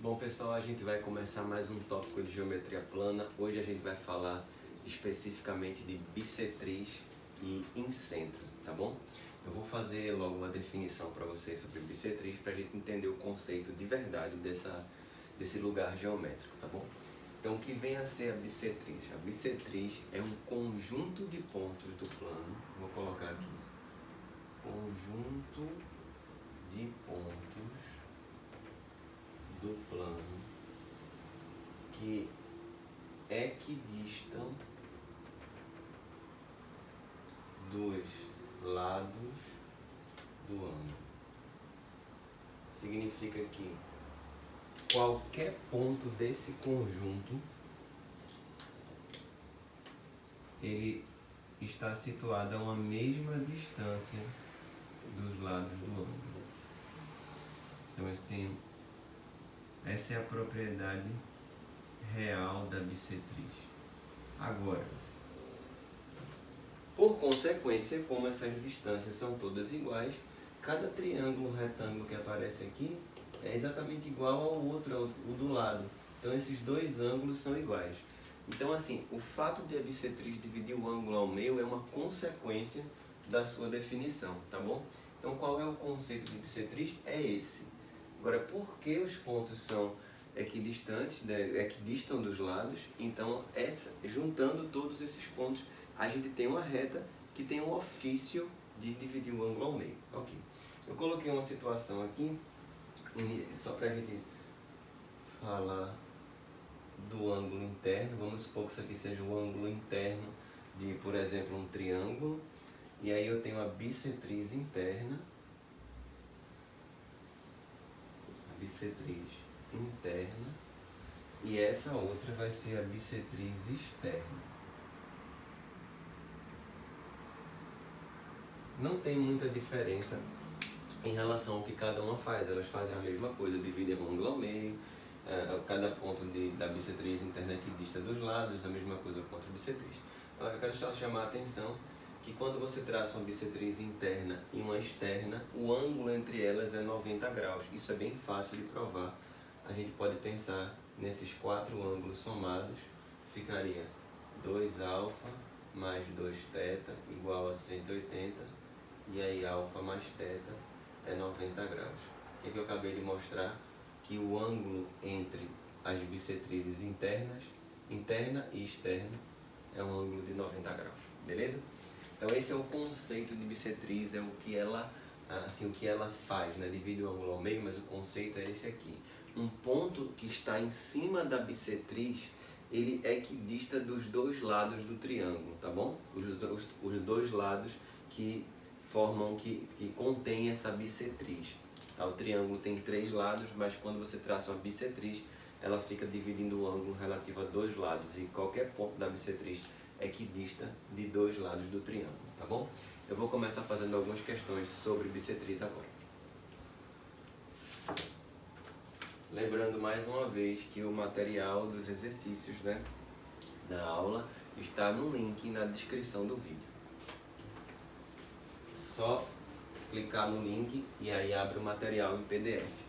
Bom pessoal, a gente vai começar mais um tópico de geometria plana. Hoje a gente vai falar especificamente de bissetriz e incentro, tá bom? Eu vou fazer logo uma definição para vocês sobre bissetriz para a gente entender o conceito de verdade desse lugar geométrico, tá bom? Então o que vem a ser a bissetriz? A bissetriz é um conjunto de pontos do plano, vou colocar aqui, conjunto de pontos do plano que equidistam dos lados do ângulo. Significa que qualquer ponto desse conjunto ele está situado a uma mesma distância dos lados do ângulo. Então essa é a propriedade real da bissetriz. Agora, por consequência, como essas distâncias são todas iguais, cada triângulo retângulo que aparece aqui é exatamente igual ao outro, o do lado. Então esses dois ângulos são iguais. Então assim, o fato de a bissetriz dividir o ângulo ao meio é uma consequência da sua definição, tá bom? Então qual é o conceito de bissetriz? É esse. Agora, por que os pontos são equidistantes, né, equidistam dos lados? Então, juntando todos esses pontos, a gente tem uma reta que tem o ofício de dividir o ângulo ao meio. Ok. Eu coloquei uma situação aqui, só para a gente falar do ângulo interno. Vamos supor que isso aqui seja o ângulo interno de, por exemplo, um triângulo. E aí eu tenho a bissetriz interna. Bissetriz interna, e essa outra vai ser a bissetriz externa. Não tem muita diferença em relação ao que cada uma faz, elas fazem a mesma coisa, dividem o ângulo ao meio, cada ponto da bissetriz interna equidista dos lados, a mesma coisa contra a bissetriz. Agora eu quero só chamar a atenção que quando você traça uma bissetriz interna e uma externa, o ângulo entre elas é 90 graus. Isso é bem fácil de provar. A gente pode pensar nesses quatro ângulos somados, ficaria 2α mais 2θ igual a 180, e aí α mais θ é 90 graus. O que eu acabei de mostrar? Que o ângulo entre as bissetrizes interna e externa, é um ângulo de 90 graus, beleza? Então esse é o conceito de bissetriz, é o que ela faz, né? Divide o ângulo ao meio, mas o conceito é esse aqui. Um ponto que está em cima da bissetriz, ele é equidista dos dois lados do triângulo, tá bom? Os dois lados que formam, que contém essa bissetriz. Tá? O triângulo tem três lados, mas quando você traça uma bissetriz, ela fica dividindo o ângulo relativo a dois lados, e qualquer ponto da bissetriz equidista de dois lados do triângulo, tá bom? Eu vou começar fazendo algumas questões sobre bissetriz agora. Lembrando mais uma vez que o material dos exercícios, né, da aula está no link na descrição do vídeo. Só clicar no link e aí abre o material em PDF.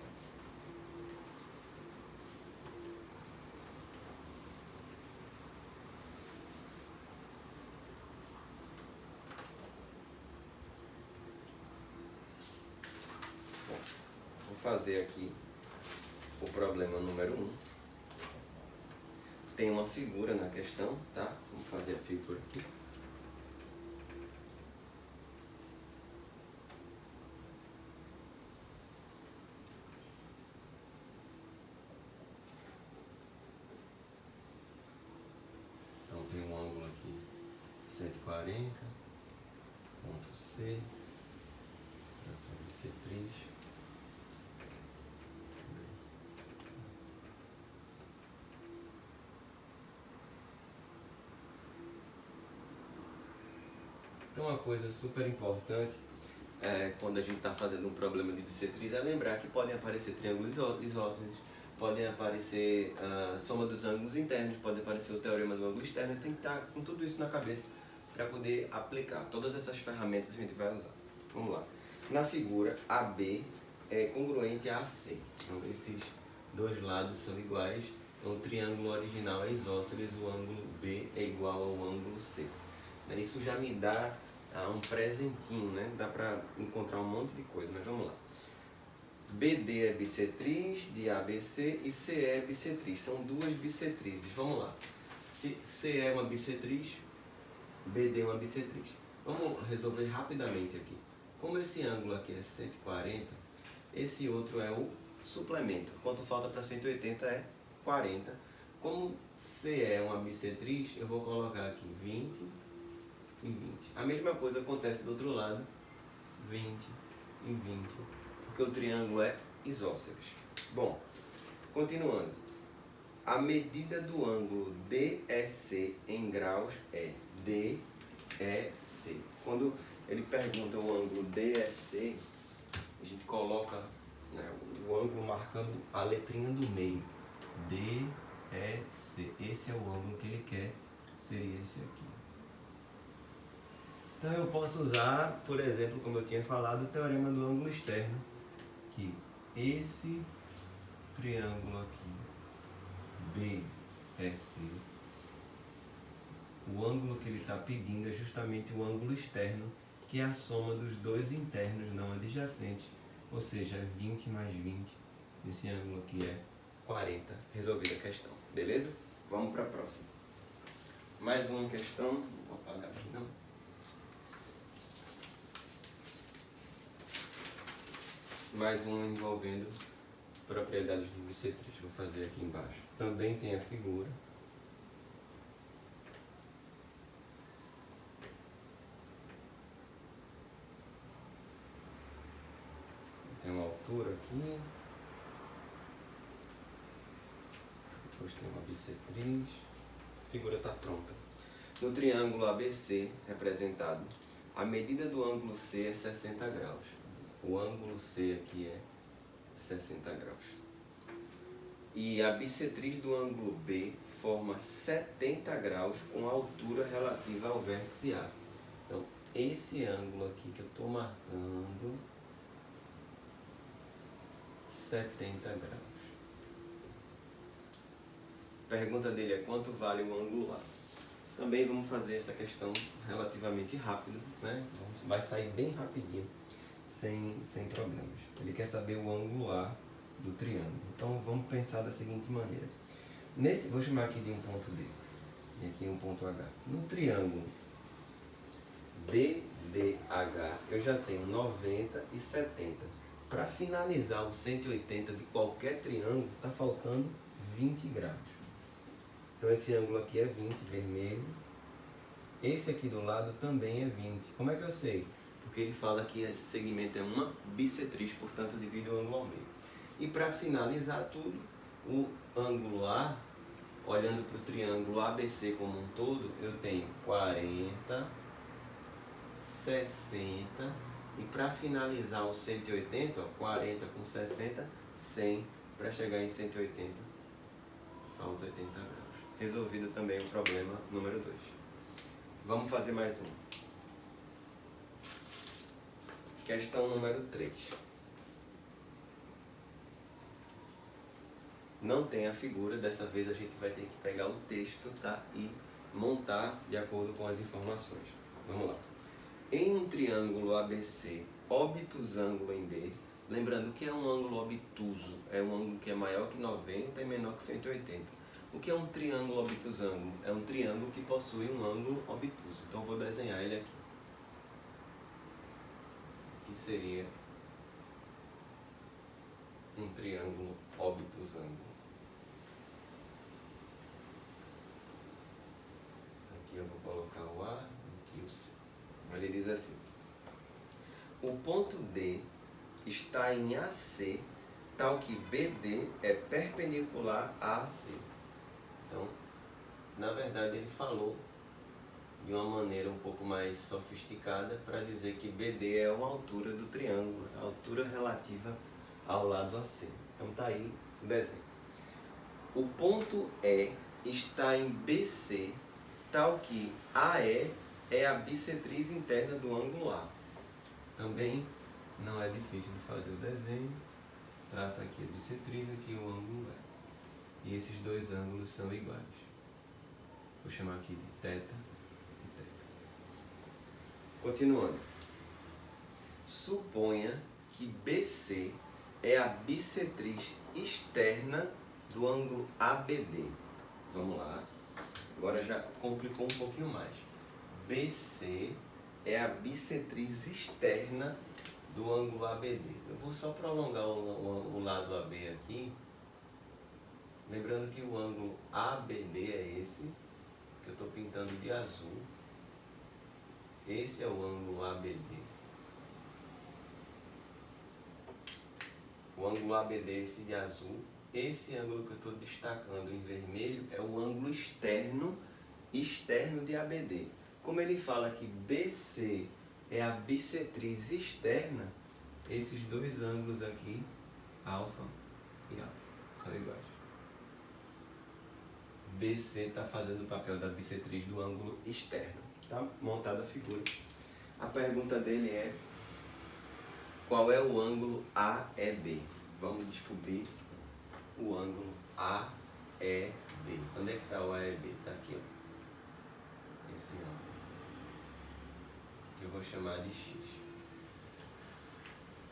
Vou fazer aqui o problema número 1. Tem uma figura na questão, tá? Vamos fazer a figura aqui. Então tem um ângulo aqui 140, ponto C, tração bissetriz. Então uma coisa super importante quando a gente está fazendo um problema de bissetriz é lembrar que podem aparecer triângulos isósceles, podem aparecer a soma dos ângulos internos, pode aparecer o teorema do ângulo externo. Tem que estar com tudo isso na cabeça para poder aplicar. Todas essas ferramentas a gente vai usar. Vamos lá. Na figura, AB é congruente a AC. Então esses dois lados são iguais, então o triângulo original é isósceles, o ângulo B é igual ao ângulo C. Isso já me dá um presentinho, né? Dá para encontrar um monte de coisa, mas vamos lá. BD é bissetriz de ABC e CE é bissetriz. São duas bissetrizes. Vamos lá. Se CE é uma bissetriz, BD é uma bissetriz. Vamos resolver rapidamente aqui. Como esse ângulo aqui é 140, esse outro é o suplemento. Quanto falta para 180 é 40. Como CE é uma bissetriz, eu vou colocar aqui 20 e 20. A mesma coisa acontece do outro lado, 20 e 20, porque o triângulo é isósceles. Bom, continuando. A medida do ângulo DEC em graus é DEC. Quando ele pergunta o ângulo DEC, a gente coloca, né, o ângulo marcando a letrinha do meio. DEC. Esse é o ângulo que ele quer, seria esse aqui. Então eu posso usar, por exemplo, como eu tinha falado, o teorema do ângulo externo, que esse triângulo aqui, BEC, o ângulo que ele está pedindo é justamente o ângulo externo, que é a soma dos dois internos não adjacentes, ou seja, 20 mais 20, esse ângulo aqui é 40. Resolvida a questão, beleza? Vamos para a próxima. Mais uma questão, não vou apagar aqui não. Mais uma envolvendo propriedades do bissetriz. Vou fazer aqui embaixo. Também tem a figura. Tem uma altura aqui. Depois tem uma bissetriz. A figura está pronta. No triângulo ABC representado, a medida do ângulo C é 60 graus. O ângulo C aqui é 60 graus. E a bissetriz do ângulo B forma 70 graus com a altura relativa ao vértice A. Então, esse ângulo aqui que eu estou marcando, 70 graus. A pergunta dele é quanto vale o ângulo A. Também vamos fazer essa questão relativamente rápido, né? Vai sair bem rapidinho, sem problemas. Ele quer saber o ângulo A do triângulo. Então vamos pensar da seguinte maneira. Vou chamar aqui de um ponto D e aqui um ponto H. No triângulo BDH eu já tenho 90 e 70. Para finalizar o 180 de qualquer triângulo, está faltando 20 graus. Então esse ângulo aqui é 20, vermelho. Esse aqui do lado também é 20. Como é que eu sei? Porque ele fala que esse segmento é uma bissetriz, portanto divide o ângulo ao meio. E para finalizar tudo, o ângulo A, olhando para o triângulo ABC como um todo, eu tenho 40, 60, e para finalizar o 180, 40 com 60, 100, para chegar em 180, falta 80 graus. Resolvido também o problema número 2. Vamos fazer mais um. Questão número 3. Não tem a figura, dessa vez a gente vai ter que pegar o texto, tá? E montar de acordo com as informações. Vamos lá. Em um triângulo ABC, obtusângulo em B, lembrando que é um ângulo obtuso, é um ângulo que é maior que 90 e menor que 180. O que é um triângulo obtusângulo? É um triângulo que possui um ângulo obtuso. Então eu vou desenhar ele aqui. Que seria um triângulo obtusângulo. Aqui eu vou colocar o A, aqui o C. Ele diz assim: o ponto D está em AC, tal que BD é perpendicular a AC. Então, na verdade, ele falou de uma maneira um pouco mais sofisticada para dizer que BD é uma altura do triângulo, a altura relativa ao lado AC. Então tá aí o desenho. O ponto E está em BC, tal que AE é a bissetriz interna do ângulo A. Também não é difícil de fazer o desenho. traço aqui a bissetriz, aqui o ângulo é. E esses dois ângulos são iguais. Vou chamar aqui de θ e θ. Continuando. Suponha que BC é a bissetriz externa do ângulo ABD. Vamos lá. Agora já complicou um pouquinho mais. BC é a bissetriz externa do ângulo ABD. Eu vou só prolongar o lado AB aqui. Lembrando que o ângulo ABD é esse, que eu estou pintando de azul. Esse é o ângulo ABD. O ângulo ABD é esse de azul. Esse ângulo que eu estou destacando em vermelho é o ângulo externo de ABD. Como ele fala que BC é a bissetriz externa, esses dois ângulos aqui, alfa e alfa, são iguais. BC está fazendo o papel da bissetriz do ângulo externo. Está montada a figura. A pergunta dele é: qual é o ângulo AEB? Vamos descobrir o ângulo AEB. Onde é que está o AEB? Está aqui, ó. Esse ângulo. Que eu vou chamar de X.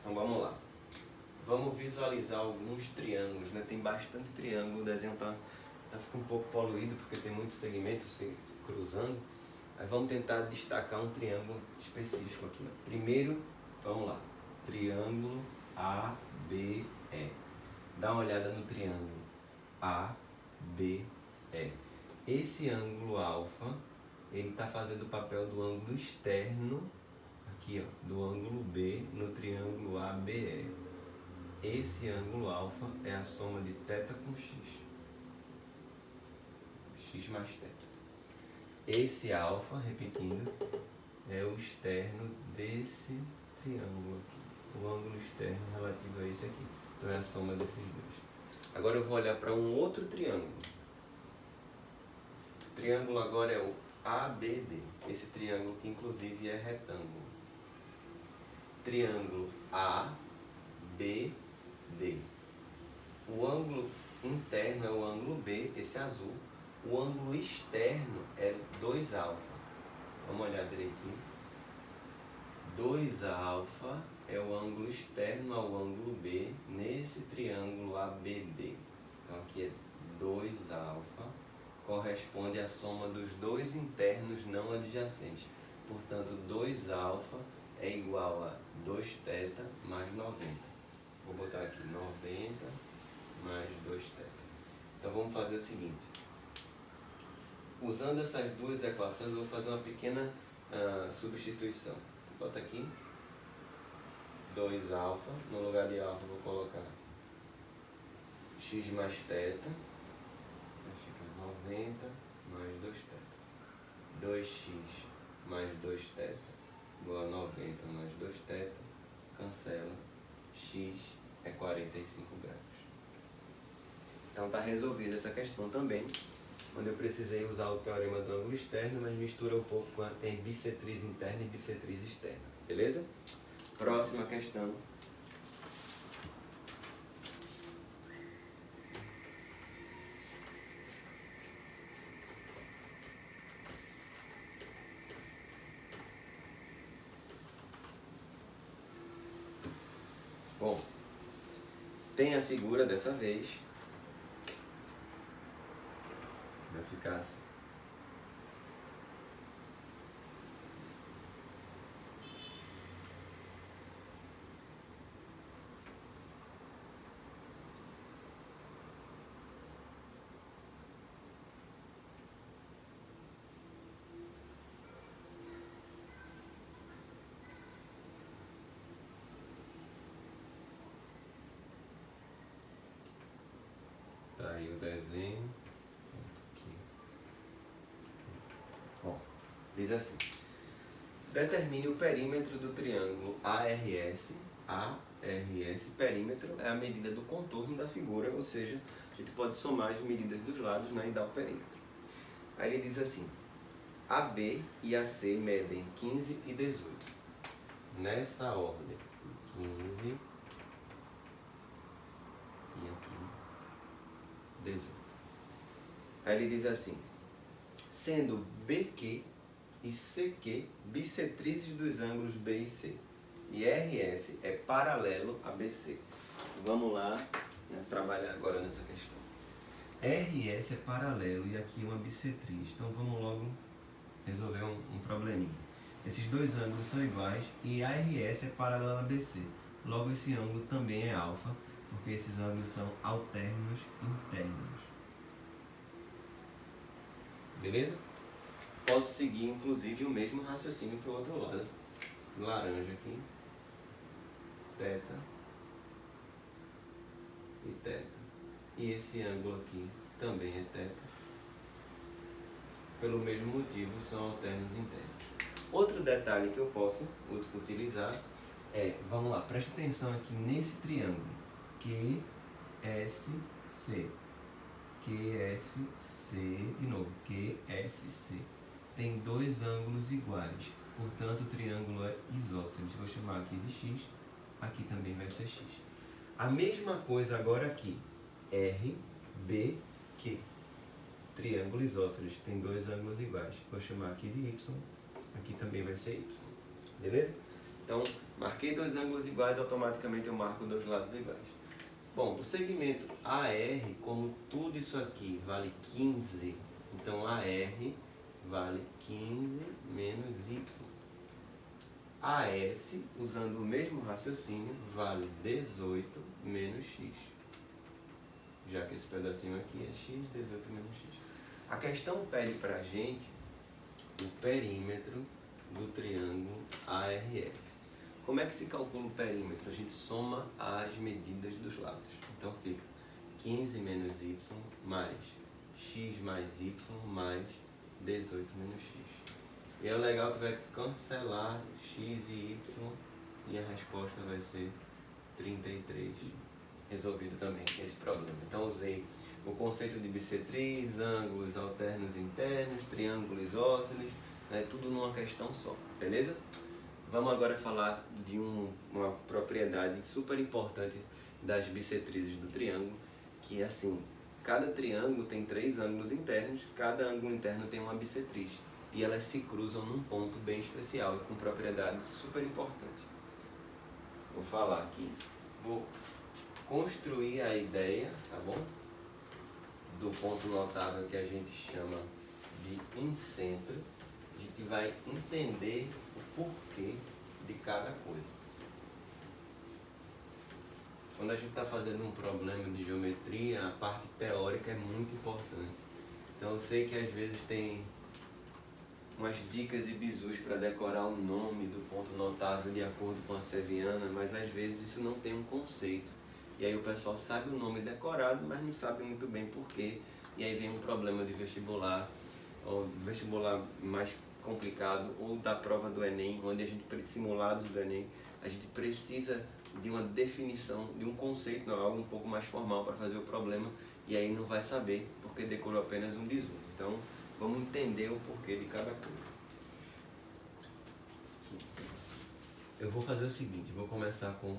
Então vamos lá. Vamos visualizar alguns triângulos, né? Tem bastante triângulo, o desenho está ficando um pouco poluído porque tem muitos segmentos se cruzando. Aí vamos tentar destacar um triângulo específico aqui, né? Primeiro, vamos lá. Triângulo ABE. Dá uma olhada no triângulo ABE. Esse ângulo alfa, ele está fazendo o papel do ângulo externo, aqui ó, do ângulo B no triângulo ABE. Esse ângulo alfa é a soma de θ com x. X mais θ. Esse alfa, repetindo, é o externo desse triângulo aqui. O ângulo externo relativo a esse aqui. Então é a soma desses dois. Agora eu vou olhar para um outro triângulo. O triângulo agora é o ABD. Esse triângulo que inclusive é retângulo. Triângulo ABD. O ângulo interno é o ângulo B, esse azul. O ângulo externo é 2α. Vamos olhar direitinho. 2α é o ângulo externo ao ângulo B nesse triângulo ABD. Então aqui é 2α, corresponde à soma dos dois internos não adjacentes. Portanto, 2α é igual a 2θ mais 90. Vou botar aqui 90 mais 2θ. Então vamos fazer o seguinte. Usando essas duas equações, eu vou fazer uma pequena substituição. Bota aqui 2α, no lugar de alfa vou colocar x mais θ, vai ficar 90 mais 2θ. 2x mais 2θ igual a 90 mais 2θ, cancela, x é 45 graus. Então está resolvida essa questão também, onde eu precisei usar o teorema do ângulo externo, mas mistura um pouco com tem bissetriz interna e bissetriz externa, beleza? Próxima questão. Bom, tem a figura dessa vez. Vai ficar assim. Tá aí o desenho. Aqui. Bom, diz assim. Determine o perímetro do triângulo ARS. ARS, perímetro, é a medida do contorno da figura, ou seja, a gente pode somar as medidas dos lados, né, e dar o perímetro. Aí ele diz assim, AB e AC medem 15 e 18. Nessa ordem, 15 e aqui 18. Aí ele diz assim, sendo BQ e CQ bissetrizes dos ângulos B e C, e RS é paralelo a BC. Vamos lá, né, trabalhar agora nessa questão. RS é paralelo e aqui uma bissetriz, então vamos logo resolver um probleminha. Esses dois ângulos são iguais e ARS é paralelo a BC. Logo esse ângulo também é alfa, porque esses ângulos são alternos internos. Beleza? Posso seguir inclusive o mesmo raciocínio para o outro lado. Laranja aqui. Teta. E teta. E esse ângulo aqui também é teta. Pelo mesmo motivo, são alternos internos. Outro detalhe que eu posso utilizar é, vamos lá, presta atenção aqui nesse triângulo, QSC, QSC, de novo, QSC, tem dois ângulos iguais, portanto o triângulo é isósceles, vou chamar aqui de X, aqui também vai ser X. A mesma coisa agora aqui, RBQ, triângulo isósceles, tem dois ângulos iguais, vou chamar aqui de Y, aqui também vai ser Y, beleza? Então, marquei dois ângulos iguais, automaticamente eu marco dois lados iguais. Bom, o segmento AR, como tudo isso aqui vale 15, então AR vale 15 menos Y. AS, usando o mesmo raciocínio, vale 18 menos X. Já que esse pedacinho aqui é X, 18 menos X. A questão pede pra gente o perímetro do triângulo ARS. Como é que se calcula o perímetro? A gente soma as medidas dos lados. Então fica 15 menos y mais x mais y mais 18 menos x. E é legal que vai cancelar x e y e a resposta vai ser 33. Resolvido também esse problema. Então usei o conceito de bissetriz, ângulos alternos internos, triângulos isósceles, né, tudo numa questão só, beleza? Vamos agora falar de uma propriedade super importante das bissetrizes do triângulo, que é assim, cada triângulo tem três ângulos internos, cada ângulo interno tem uma bissetriz, e elas se cruzam num ponto bem especial e com propriedades super importantes. Vou falar aqui, vou construir a ideia, tá bom? Do ponto notável que a gente chama de incentro. A gente vai entender o porquê de cada coisa. Quando a gente está fazendo um problema de geometria, a parte teórica é muito importante. Então eu sei que às vezes tem umas dicas e bizus para decorar o nome do ponto notável de acordo com a Ceviana, mas às vezes isso não tem um conceito. E aí o pessoal sabe o nome decorado, mas não sabe muito bem porquê. E aí vem um problema de vestibular, ou vestibular mais complicado, ou da prova do Enem, onde a gente, simulados do Enem, a gente precisa de uma definição, de um conceito, não, algo um pouco mais formal para fazer o problema, e aí não vai saber, porque decorou apenas um bizu. Então, vamos entender o porquê de cada coisa. Eu vou fazer o seguinte, vou começar com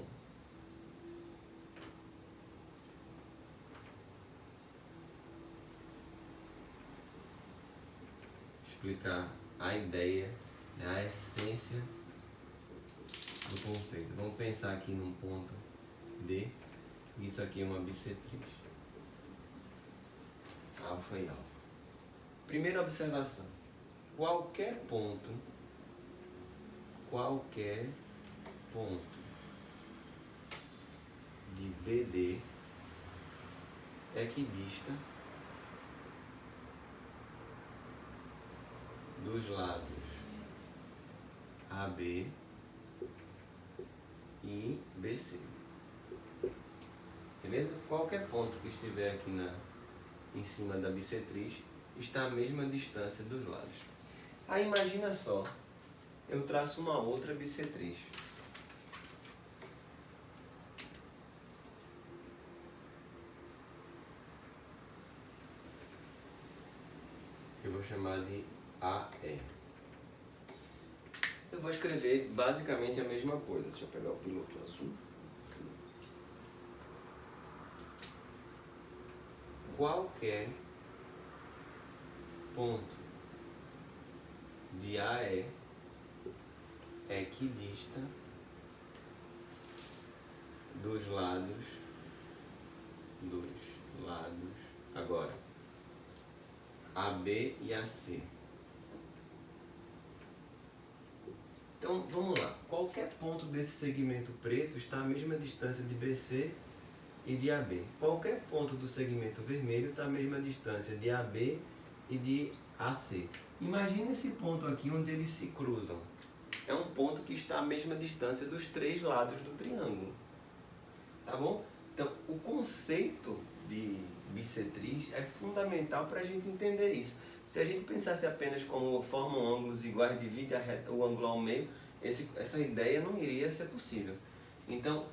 explicar a ideia, a essência do conceito. Vamos pensar aqui num ponto D, isso aqui é uma bissetriz, alfa e alfa. Primeira observação, qualquer ponto de BD equidista dos lados AB e BC. Beleza? Qualquer ponto que estiver aqui em cima da bissetriz está à mesma distância dos lados. Aí imagina só, eu traço uma outra bissetriz. Que eu vou chamar de AE. Eu vou escrever basicamente a mesma coisa. Deixa eu pegar o piloto azul. qualquer ponto de AE equidista dos lados, agora, AB e AC. Então, vamos lá. Qualquer ponto desse segmento preto está à mesma distância de BC e de AB. Qualquer ponto do segmento vermelho está à mesma distância de AB e de AC. Imagina esse ponto aqui onde eles se cruzam. É um ponto que está à mesma distância dos três lados do triângulo. Tá bom? Então, o conceito de bissetriz é fundamental para a gente entender isso. Se a gente pensasse apenas como formam ângulos iguais, divide o ângulo ao meio, essa ideia não iria ser possível. Então,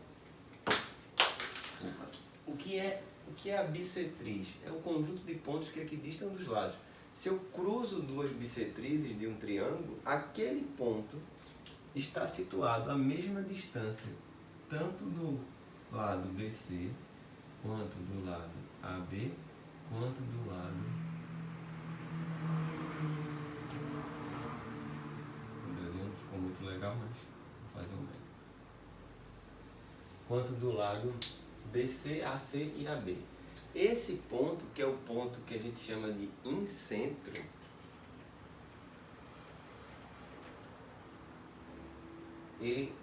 o que é a bissetriz? É o conjunto de pontos que equidistam dos lados. Se eu cruzo duas bissetrizes de um triângulo, aquele ponto está situado à mesma distância, tanto do lado BC, quanto do lado AB, quanto do lado... O desenho não ficou muito legal, mas vou fazer um médio. Quanto do lado BC, AC e AB. Esse ponto, que é o ponto que a gente chama de incentro, ele,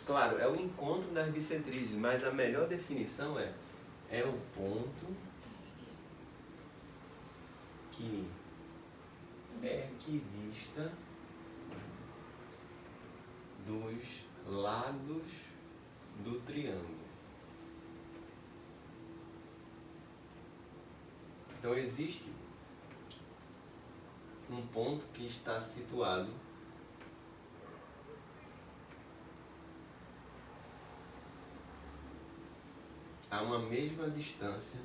claro, é o encontro das bissetrizes, mas a melhor definição é o ponto que equidista dos lados do triângulo. Então existe um ponto que está situado a uma mesma distância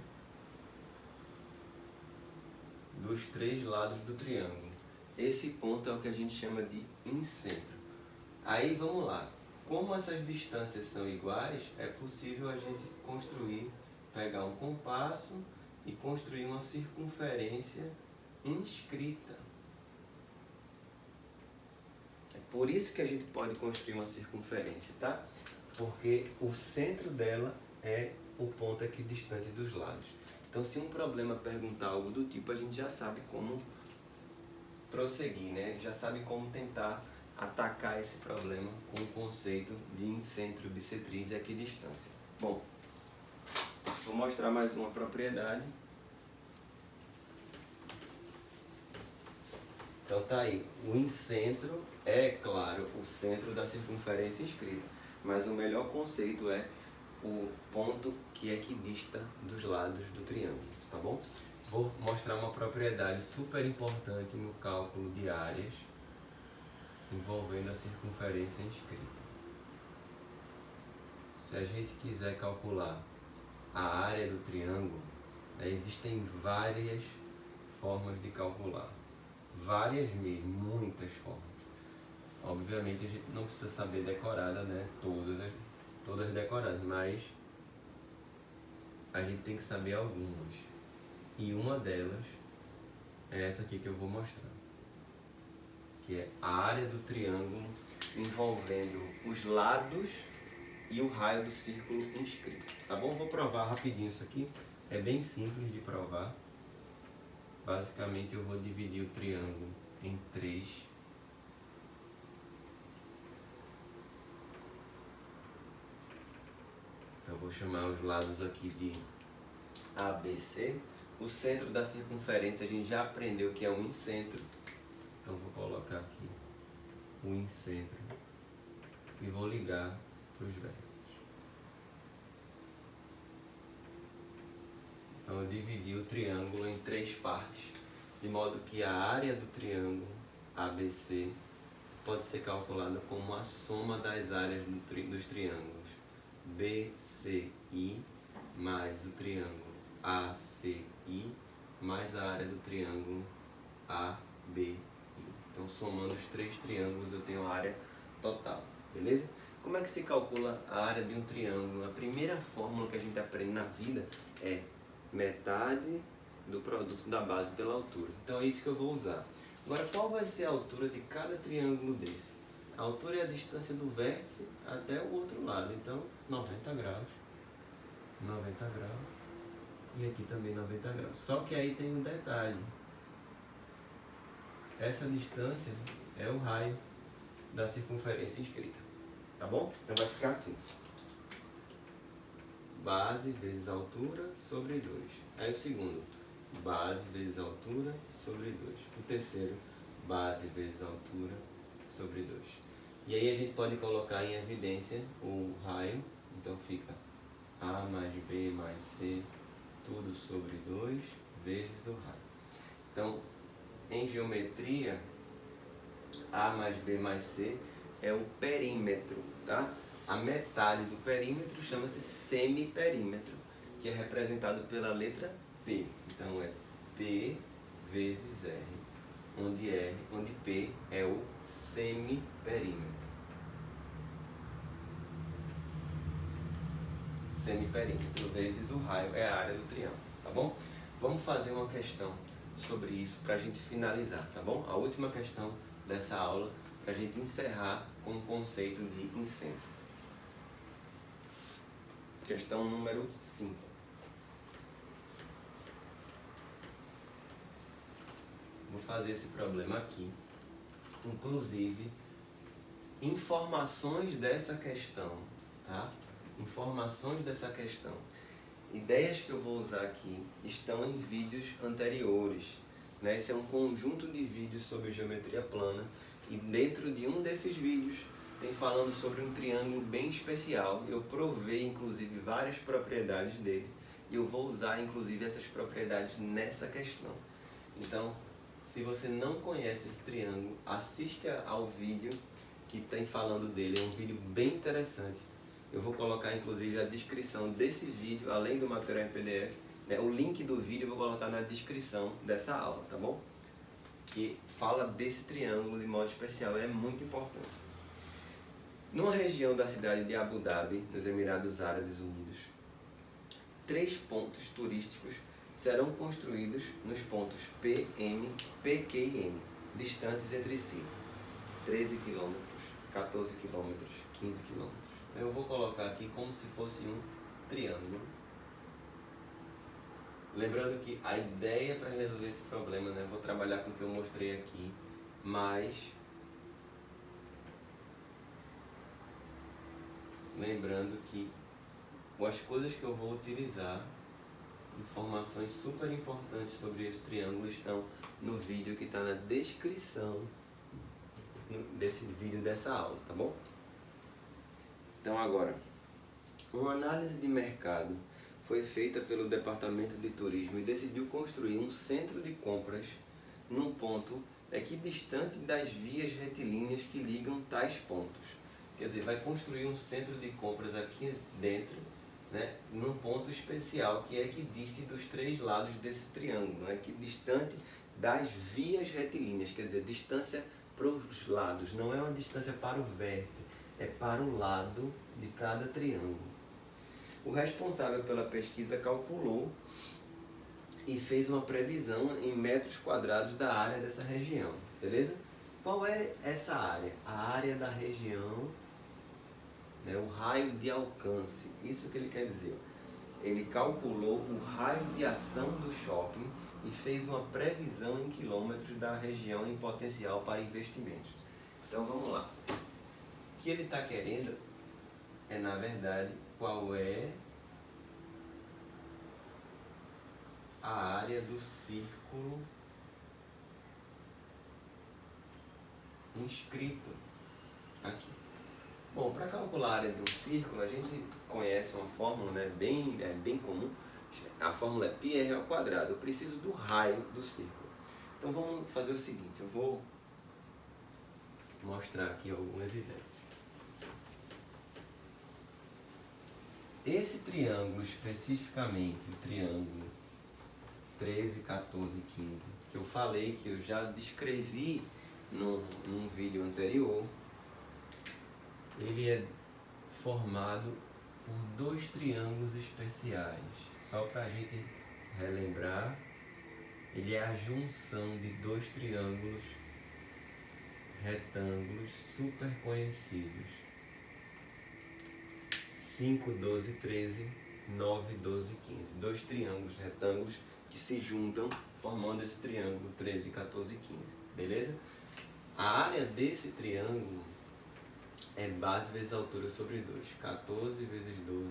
dos três lados do triângulo. Esse ponto é o que a gente chama de incentro. Aí vamos lá. Como essas distâncias são iguais, é possível a gente pegar um compasso e construir uma circunferência inscrita. É por isso que a gente pode construir uma circunferência, tá? Porque o centro dela é o ponto equidistante dos lados. Então, se um problema perguntar algo do tipo, a gente já sabe como prosseguir, né? Já sabe como tentar atacar esse problema com o conceito de incentro, bissetriz e equidistância. Bom, vou mostrar mais uma propriedade. Então tá aí, o incentro é, claro, o centro da circunferência inscrita, mas o melhor conceito é o ponto que equidista dos lados do triângulo, tá bom? Vou mostrar uma propriedade super importante no cálculo de áreas envolvendo a circunferência inscrita. Se a gente quiser calcular a área do triângulo, existem várias formas de calcular. Várias mesmo, muitas formas. Obviamente a gente não precisa saber decorada, né? Todas decoradas, mas a gente tem que saber algumas. E uma delas é essa aqui que eu vou mostrar, que é a área do triângulo envolvendo os lados e o raio do círculo inscrito. Tá bom? Vou provar rapidinho isso aqui. É bem simples de provar. Basicamente eu vou dividir o triângulo em 3. Então eu vou chamar os lados aqui de ABC. O centro da circunferência a gente já aprendeu que é um incentro. Então vou colocar aqui o incentro e vou ligar para os vértices. Então eu dividi o triângulo em 3 partes, de modo que a área do triângulo ABC pode ser calculada como a soma das áreas dos triângulos BCI mais o triângulo ACI mais a área do triângulo ABI. Então, somando os 3 triângulos, eu tenho a área total, beleza? Como é que se calcula a área de um triângulo? A primeira fórmula que a gente aprende na vida é metade do produto da base pela altura. Então é isso que eu vou usar. Agora, qual vai ser a altura de cada triângulo desse? A altura é a distância do vértice até o outro lado. Então, 90 graus, 90 graus e aqui também 90 graus. Só que aí tem um detalhe. Essa distância é o raio da circunferência inscrita. Tá bom? Então vai ficar assim. Base vezes altura sobre 2. Aí o segundo, base vezes altura sobre 2. O terceiro, base vezes altura sobre 2. E aí a gente pode colocar em evidência o raio. Então fica A mais B mais C, tudo sobre 2 vezes o raio. Então, em geometria, A mais B mais C é o perímetro, tá? A metade do perímetro chama-se semiperímetro, que é representado pela letra P. Então é P vezes R, onde P é o semiperímetro. Semiperímetro vezes o raio é a área do triângulo, tá bom? Vamos fazer uma questão sobre isso para a gente finalizar, tá bom? A última questão dessa aula para a gente encerrar com o conceito de incêndio. Questão número 5. Vou fazer esse problema aqui. Inclusive, informações dessa questão, tá? Informações dessa questão. Ideias que eu vou usar aqui estão em vídeos anteriores, né? Esse é um conjunto de vídeos sobre geometria plana e dentro de um desses vídeos tem falando sobre um triângulo bem especial. Eu provei inclusive várias propriedades dele e eu vou usar inclusive essas propriedades nessa questão. Então, se você não conhece esse triângulo, assista ao vídeo que tem falando dele. É um vídeo bem interessante. Eu vou colocar inclusive a descrição desse vídeo, além do material em PDF, né? O link do vídeo eu vou colocar na descrição dessa aula, tá bom? Que fala desse triângulo de modo especial, é muito importante. Numa região da cidade de Abu Dhabi, nos Emirados Árabes Unidos, 3 pontos turísticos serão construídos nos pontos P, M, PQ e M, distantes entre si, 13 km, 14 km, 15 km. Eu vou colocar aqui como se fosse um triângulo. Lembrando que a ideia para resolver esse problema, né, eu vou trabalhar com o que eu mostrei aqui, mas lembrando que as coisas que eu vou utilizar, informações super importantes sobre esse triângulo, estão no vídeo que está na descrição desse vídeo dessa aula, tá bom? Então agora, uma análise de mercado foi feita pelo Departamento de Turismo e decidiu construir um centro de compras num ponto equidistante das vias retilíneas que ligam tais pontos. Quer dizer, vai construir um centro de compras aqui dentro, né, num ponto especial que é equidiste dos 3 lados desse triângulo, né, equidistante das vias retilíneas, quer dizer, distância para os lados, não é uma distância para o vértice, é para o lado de cada triângulo. O responsável pela pesquisa calculou e fez uma previsão em metros quadrados da área dessa região, beleza? Qual é essa área? A área da região, né, o raio de alcance, isso que ele quer dizer. Ele calculou o raio de ação do shopping e fez uma previsão em quilômetros da região em potencial para investimentos. Então vamos lá. O que ele está querendo é, na verdade, qual é a área do círculo inscrito aqui. Bom, para calcular a área de um círculo, a gente conhece uma fórmula, né, bem comum. A fórmula é πr ao quadrado. Eu preciso do raio do círculo. Então vamos fazer o seguinte, eu vou mostrar aqui algumas ideias. Esse triângulo especificamente, o triângulo 13, 14, 15, que eu falei, que eu já descrevi num vídeo anterior, ele é formado por 2 triângulos especiais, só para a gente relembrar, ele é a junção de dois triângulos retângulos super conhecidos. 5, 12, 13, 9, 12, 15. Dois triângulos retângulos que se juntam formando esse triângulo 13, 14 e 15. Beleza? A área desse triângulo é base vezes altura sobre 2. 14 vezes 12,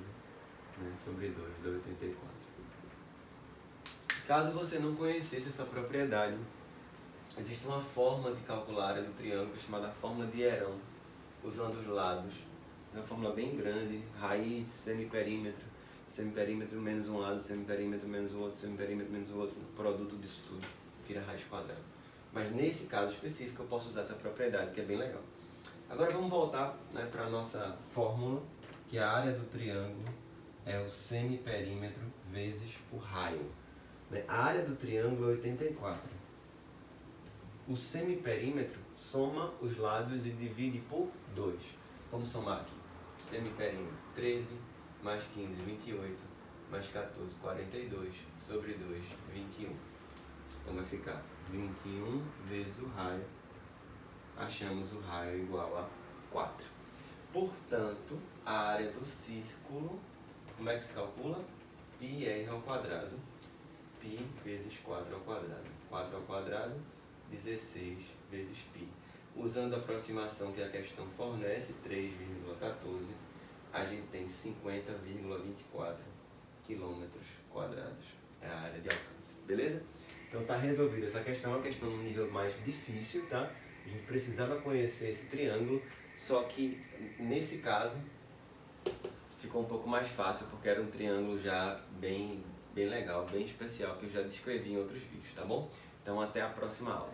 né, sobre 2, dá 84. Caso você não conhecesse essa propriedade, existe uma forma de calcular a área do triângulo chamada fórmula de Herão, usando os lados. É uma fórmula bem grande, raiz de semiperímetro, semiperímetro menos um lado, semiperímetro menos o outro, semiperímetro menos o outro, produto disso tudo, tira a raiz quadrada. Mas nesse caso específico eu posso usar essa propriedade, que é bem legal. Agora vamos voltar, né, para a nossa fórmula, que a área do triângulo é o semiperímetro vezes o raio. A área do triângulo é 84. O semiperímetro soma os lados e divide por 2. Vamos somar aqui. Semiperímetro 13, mais 15, 28, mais 14, 42, sobre 2, 21. Então vai ficar 21 vezes o raio. Achamos o raio igual a 4. Portanto, a área do círculo, como é que se calcula? πr ao quadrado. Π vezes 4 ao quadrado. 4 ao quadrado, 16 vezes π. Usando a aproximação que a questão fornece, 3,14, a gente tem 50,24 quilômetros quadrados. É a área de alcance. Beleza? Então tá resolvido. Essa questão é uma questão num nível mais difícil, tá? A gente precisava conhecer esse triângulo, só que nesse caso ficou um pouco mais fácil, porque era um triângulo já bem legal, bem especial, que eu já descrevi em outros vídeos, tá bom? Então até a próxima aula.